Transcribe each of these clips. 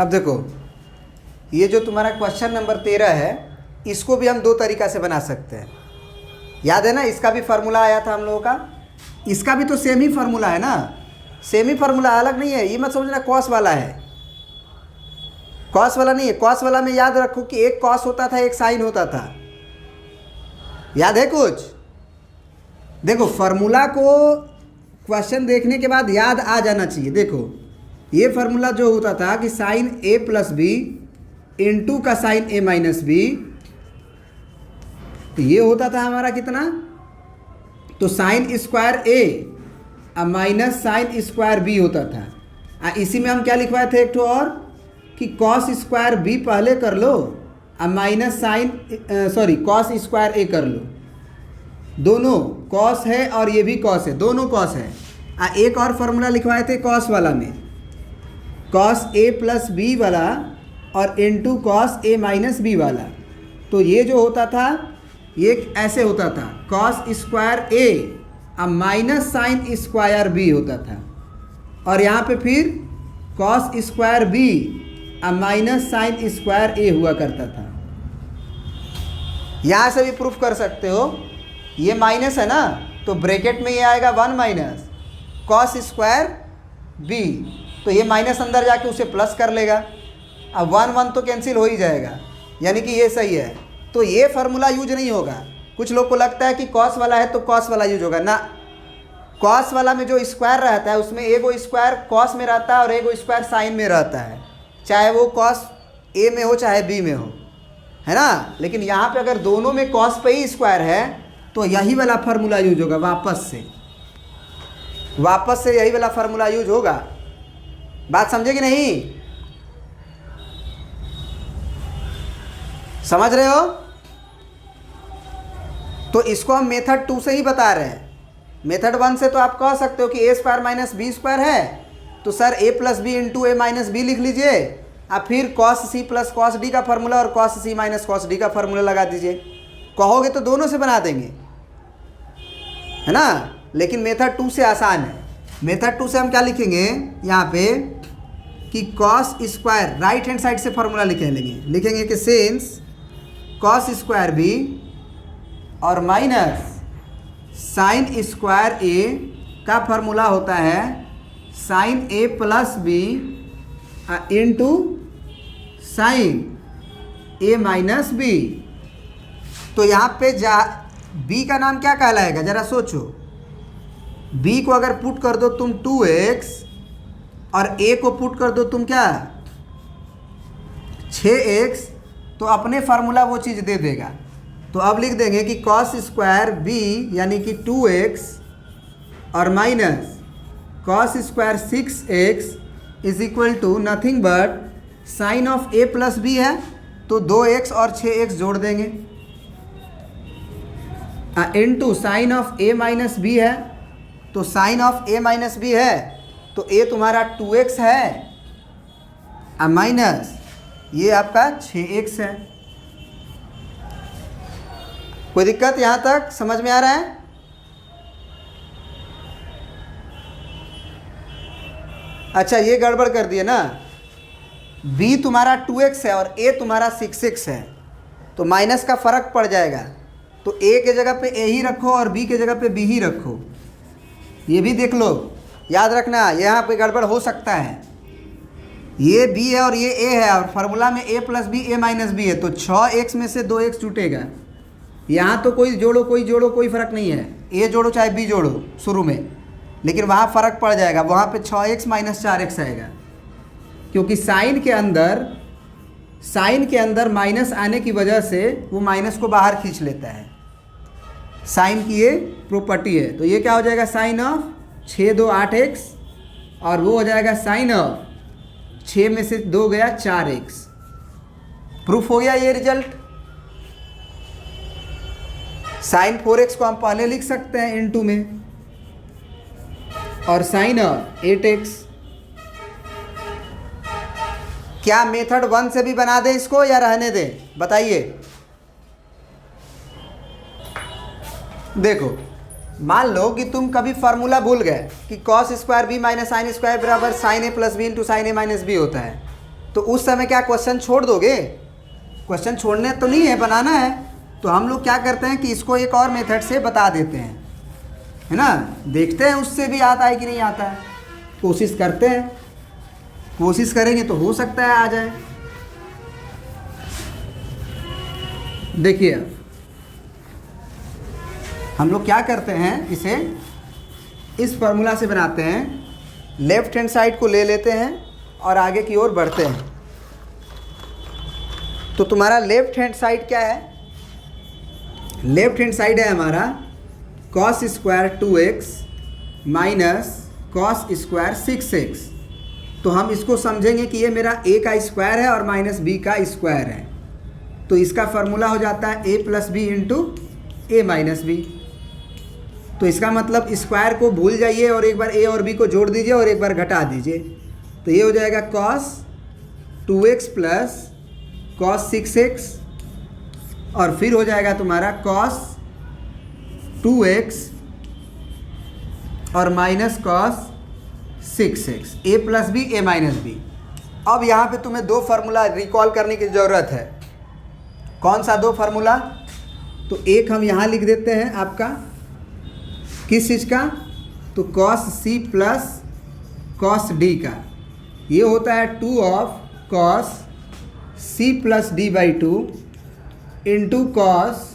अब देखो, ये जो तुम्हारा क्वेश्चन नंबर 13 है, इसको भी हम दो तरीक़ा से बना सकते हैं। याद है ना, इसका भी फार्मूला आया था हम लोगों का, इसका भी तो सेम ही फार्मूला है ना, सेम ही फार्मूला, अलग नहीं है। ये मत समझना कॉस वाला है, कॉस वाला नहीं है। कॉस वाला में याद रखो कि एक कॉस होता था, एक साइन होता था। याद है कुछ? देखो, फार्मूला को क्वेश्चन देखने के बाद याद आ जाना चाहिए। देखो, ये फार्मूला जो होता था कि sign A plus B into का साइन ए माइनस बी, तो ये होता था हमारा कितना, तो साइन स्क्वायर ए माइनस साइन स्क्वायर बी होता था। इसी में हम क्या लिखवाए थे एक तो और, कि कॉस स्क्वायर बी पहले कर लो और माइनस साइन कॉस स्क्वायर ए कर लो। दोनों कॉस है और ये भी कॉस है, दोनों कॉस है। एक और फार्मूला लिखवाए थे कॉस वाला में, कॉस ए प्लस बी वाला और into cos A minus B वाला। तो ये जो होता था ये ऐसे होता था, कॉस स्क्वायर ए और माइनस साइन स्क्वायर बी होता था, और यहाँ पे फिर कॉस स्क्वायर बी और माइनस साइन स्क्वायर ए हुआ करता था। यहाँ से भी प्रूफ कर सकते हो, ये माइनस है ना, तो ब्रैकेट में ये आएगा 1 माइनस कॉस स्क्वायर बी, तो ये माइनस अंदर जाके उसे प्लस कर लेगा। अब 1 तो कैंसिल हो ही जाएगा, यानी कि ये सही है। तो ये फार्मूला यूज नहीं होगा। कुछ लोग को लगता है कि कॉस वाला है तो कॉस वाला यूज होगा ना, कॉस वाला में जो स्क्वायर रहता है उसमें एगो स्क्वायर कॉस में रहता है और एगो स्क्वायर साइन में रहता है, चाहे वो कॉस ए में हो चाहे बी में हो, है ना। लेकिन यहाँ पे अगर दोनों में कॉस पे ही स्क्वायर है तो यही वाला फार्मूला यूज होगा, वापस से यही वाला फार्मूला यूज होगा। बात समझे कि नहीं? समझ रहे हो? तो इसको हम मेथड 2 से ही बता रहे हैं। मेथड 1 से तो आप कह सकते हो कि A square minus B square है, तो sir A plus B into A minus B लिख लीजिए, और फिर cos C plus cos D का फार्मूला और cos C minus cos D का फार्मूला लगा दीजिए। कहोगे तो दोनों से बना देंगे, है ना। लेकिन मेथड 2 से आसान है। मेथड 2 से हम क्या लिखेंगे यहाँ पे कि cos square, right hand side से फार्मूला लिखेंगे कि सिंस कॉस स्क्वायर बी और माइनस साइन स्क्वायर ए का फार्मूला होता है sign A plus B into sine A minus B. तो यहाँ पे बी का नाम क्या कहलाएगा, ज़रा सोचो। बी को अगर पुट कर दो तुम 2x और ए को पुट कर दो तुम क्या 6x, तो अपने फार्मूला वो चीज़ दे देगा। तो अब लिख देंगे कि कॉस स्क्वायर बी यानी कि 2x और minus cos square 6x is equal to nothing but sine of A plus B है, तो 2x और 6x जोड़ देंगे, into sine of A minus B है, तो sine of A minus B है तो ए तुम्हारा 2x है और माइनस ये आपका 6x है। कोई दिक्कत यहाँ तक समझ में आ रहा है? अच्छा, ये गड़बड़ कर दिए ना, b तुम्हारा 2x है और a तुम्हारा 6x है, तो माइनस का फ़र्क पड़ जाएगा। तो a के जगह पे a ही रखो और b के जगह पे b ही रखो। ये भी देख लो, याद रखना यहाँ पे गड़बड़ हो सकता है। ये b है और ये a है और फार्मूला में a plus B A minus B है, तो 6x में से 2x छूटेगा। यहाँ तो कोई जोड़ो कोई फ़र्क नहीं है, a जोड़ो चाहे b जोड़ो शुरू में, लेकिन वहाँ फ़र्क पड़ जाएगा। वहाँ पे 6x माइनस 4x आएगा, क्योंकि साइन के अंदर माइनस आने की वजह से वो माइनस को बाहर खींच लेता है। साइन की ये प्रॉपर्टी है। तो ये क्या हो जाएगा, साइन ऑफ 6 2 8x, और वो हो जाएगा साइन ऑफ 6 में से 2 गया 4x। प्रूफ हो गया ये रिजल्ट। साइन 4x को हम पहले लिख सकते हैं इनटू में, और साइन ऑफ 8x। क्या मेथड 1 से भी बना दें इसको या रहने दें, बताइए। देखो, मान लो कि तुम कभी फार्मूला भूल गए कि cos square B minus sine square बराबर sine A plus B into sine A minus B होता है, तो उस समय क्या क्वेश्चन छोड़ दोगे? क्वेश्चन छोड़ने तो नहीं है, बनाना है। तो हम लोग क्या करते हैं कि इसको एक और मेथड से बता देते हैं, है ना। देखते हैं उससे भी आता है कि नहीं आता है, कोशिश करते हैं। कोशिश करेंगे तो हो सकता है आ जाए। देखिए हम लोग क्या करते हैं, इसे इस फॉर्मूला से बनाते हैं। लेफ्ट हैंड साइड को ले लेते हैं और आगे की ओर बढ़ते हैं। तो तुम्हारा लेफ्ट हैंड साइड क्या है? लेफ्ट हैंड साइड है हमारा cos square 2x minus cos square 6x। तो हम इसको समझेंगे कि ये मेरा a का स्क्वायर है और माइनस b का स्क्वायर है। तो इसका फार्मूला हो जाता है a plus B into A minus B. तो इसका मतलब स्क्वायर को भूल जाइए और एक बार a और b को जोड़ दीजिए और एक बार घटा दीजिए। तो ये हो जाएगा cos 2x plus cos 6x और फिर हो जाएगा तुम्हारा cos 2x और minus cos 6x, a plus B A minus B. अब यहाँ पे तुम्हें दो फार्मूला रिकॉल करने की ज़रूरत है। कौन सा दो फार्मूला? तो एक हम यहाँ लिख देते हैं आपका, किस चीज़ का? तो cos c plus cos d का। ये होता है 2 of cos c plus D by 2 into cos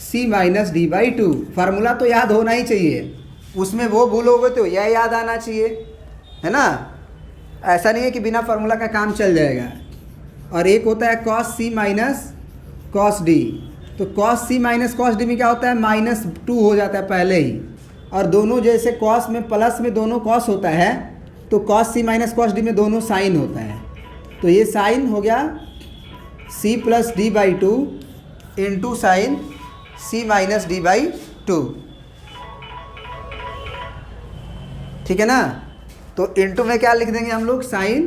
c minus D by 2। Formula तो याद होना ही चाहिए, उसमें वो भूलोगे तो यह याद आना चाहिए, है ना। ऐसा नहीं है कि बिना फार्मूला का काम चल जाएगा। और एक होता है cos c minus cos d। तो cos c minus cos d में क्या होता है? माइनस 2 हो जाता है पहले ही। और दोनों जैसे cos में प्लस में दोनों cos होता है, तो cos c minus cos d में दोनों साइन होता है। तो ये साइन हो गया c plus D by 2 into sine c minus D by 2, ठीक है ना। तो इंटू में क्या लिख देंगे हम लोग? Sine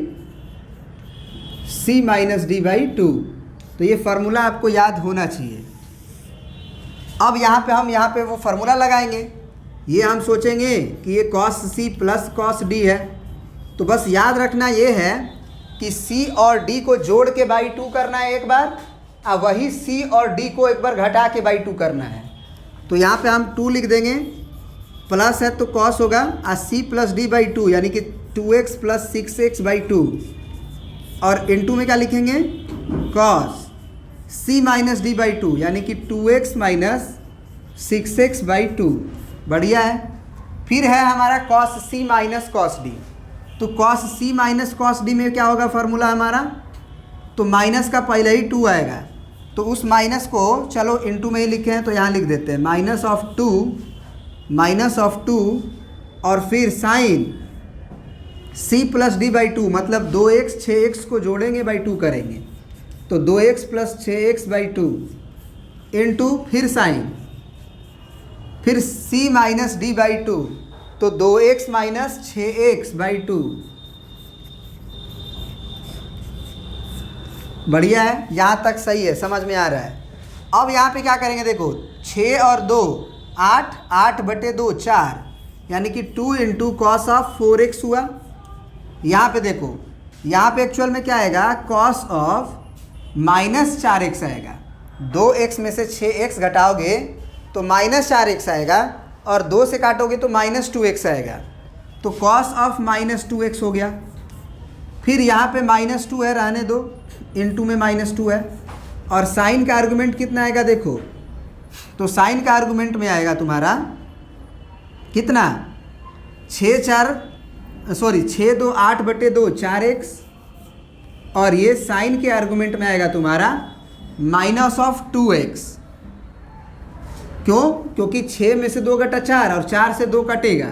c minus D by 2। तो ये फार्मूला आपको याद होना चाहिए। अब यहाँ पे वो फार्मूला लगाएंगे। ये हम सोचेंगे कि ये cos c plus cos d है। तो बस याद रखना ये है कि c और d को जोड़ के बाई 2 करना है एक बार, और वही c और d को एक बार घटा के बाई 2 करना है। तो यहाँ पे हम 2 लिख देंगे, प्लस है तो cos होगा, और c प्लस डी बाई 2 यानी कि 2x प्लस 6x बाई 2। और इनटू में क्या लिखेंगे? cos c minus D by 2 यानी कि 2x माइनस 6x बाई 2। बढ़िया है। फिर है हमारा cos c minus cos d। तो cos c minus cos d में क्या होगा फार्मूला हमारा? तो माइनस का पहले ही 2 आएगा, तो उस माइनस को चलो इनटू में ही लिखे हैं तो यहाँ लिख देते हैं माइनस ऑफ 2 और फिर sine c plus D by 2, मतलब 2x 6x को जोड़ेंगे बाई 2 करेंगे, तो 2x plus 6x by 2 into फिर साइन, फिर c माइनस डी बाई 2, तो 2x माइनस 6x बाई 2। बढ़िया है, यहाँ तक सही है, समझ में आ रहा है। अब यहाँ पे क्या करेंगे? देखो 6 और 2 8, 8 बटे 2 4, यानी कि 2 इंटू कॉस ऑफ 4x हुआ। यहाँ पे देखो, यहाँ पे एक्चुअल में क्या आएगा? कॉस ऑफ माइनस 4x आएगा। 2x में से 6x घटाओगे तो माइनस 4x आएगा, और 2 से काटोगे तो माइनस 2x आएगा। तो कॉस ऑफ माइनस 2x हो गया। फिर यहाँ पे माइनस 2 है, रहने दो, इनटू में माइनस 2 है। और साइन का आर्गूमेंट कितना आएगा? देखो, तो साइन का आर्गूमेंट में आएगा तुम्हारा कितना? 6 2 8 बटे 2 4x, और ये साइन के आर्गूमेंट में आएगा तुम्हारा माइनस ऑफ 2x। क्यों? क्योंकि 6 में से 2 घटा 4 और 4 से 2 कटेगा,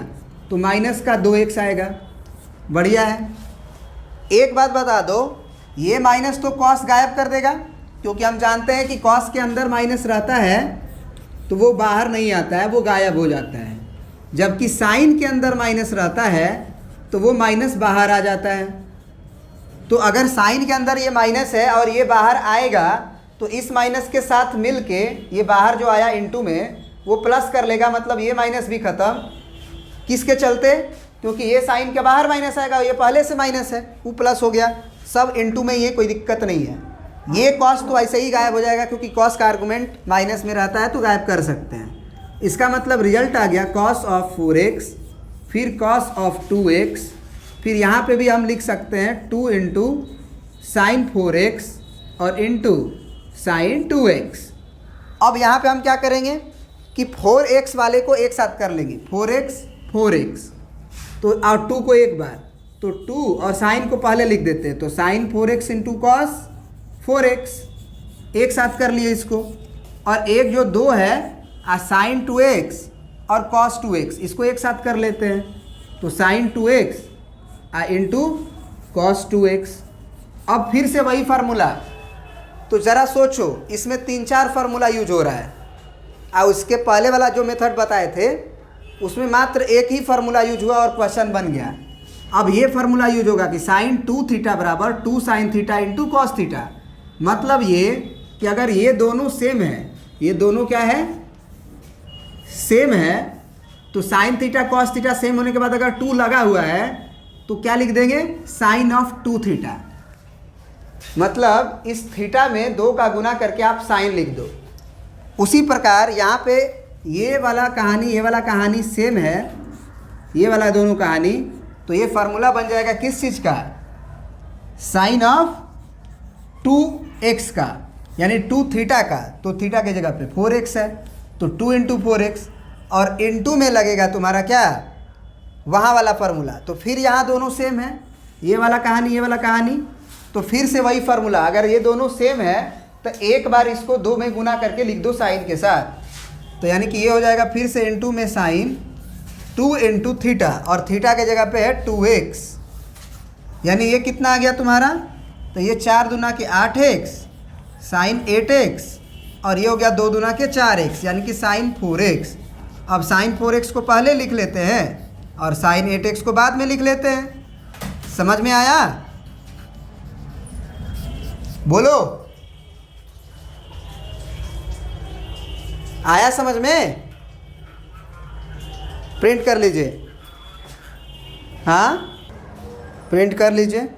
तो माइनस का 2x आएगा। बढ़िया है। एक बात बता दो, ये माइनस तो कॉस गायब कर देगा, क्योंकि हम जानते हैं कि कॉस के अंदर माइनस रहता है तो वो बाहर नहीं आता है, वो गायब हो जाता है। जबकि साइन के अंदर माइनस रहता है तो वो माइनस बाहर आ जाता है। तो अगर साइन के अंदर ये माइनस है और ये बाहर आएगा, तो इस माइनस के साथ मिल के ये बाहर जो आया इनटू में वो प्लस कर लेगा, मतलब ये माइनस भी ख़त्म। किसके चलते? क्योंकि ये साइन के बाहर माइनस आएगा, ये पहले से माइनस है, वो प्लस हो गया। सब इनटू में ये कोई दिक्कत नहीं है। ये कॉस तो ऐसे ही गायब हो जाएगा क्योंकि कॉस का आर्गूमेंट माइनस में रहता है तो गायब कर सकते हैं। इसका मतलब रिजल्ट आ गया कॉस ऑफ 4x, फिर कॉस ऑफ 2x, फिर यहाँ पे भी हम लिख सकते हैं 2 इंटू साइन 4x और इंटू साइन 2x। अब यहाँ पे हम क्या करेंगे कि 4x वाले को एक साथ कर लेंगे, 4x तो और 2 को एक बार, तो 2 और साइन को पहले लिख देते हैं, तो sign 4x into cos 4x एक साथ कर लिए इसको। और एक जो 2 है साइन 2x और कॉस 2x इसको एक साथ कर लेते हैं, तो sign 2x into cos 2x। अब फिर से वही फार्मूला, तो ज़रा सोचो इसमें 3-4 फार्मूला यूज हो रहा है और उसके पहले वाला जो मेथड बताए थे उसमें मात्र एक ही फार्मूला यूज हुआ और क्वेश्चन बन गया। अब ये फार्मूला यूज होगा कि साइन 2 थीटा बराबर 2 sine theta into cos theta. मतलब ये कि अगर ये दोनों सेम है, ये दोनों क्या है, सेम है, तो sine theta cos theta same होने के बाद अगर 2 लगा हुआ है तो क्या लिख देंगे, साइन ऑफ 2 थीटा। मतलब इस थीटा में 2 का गुना करके आप साइन लिख दो। उसी प्रकार यहाँ पे ये वाला कहानी ये वाला कहानी सेम है, ये वाला दोनों कहानी, तो ये फार्मूला बन जाएगा किस चीज़ का, साइन ऑफ 2x का, यानी 2 थीटा का। तो थीटा के जगह पे 4x है तो 2 इंटू 4x और इंटू में लगेगा तुम्हारा क्या, वहाँ वाला फार्मूला। तो फिर यहाँ दोनों सेम है, ये वाला कहानी ये वाला कहानी, तो फिर से वही फार्मूला। अगर ये दोनों सेम है तो एक बार इसको 2 में गुना करके लिख दो साइन के साथ, तो यानी कि ये हो जाएगा फिर से इंटू में साइन 2 इंटू थीटा और थीटा के जगह पे है 2x, यानी ये कितना आ गया तुम्हारा, तो ये 4 दूना के 8x साइन 8x और ये हो गया 2 दूना के 4x यानी कि साइन 4x। अब साइन 4x को पहले लिख लेते हैं और साइन 8x को बाद में लिख लेते हैं। समझ में आया, बोलो आया समझ में, प्रिंट कर लीजिए, हाँ प्रिंट कर लीजिए।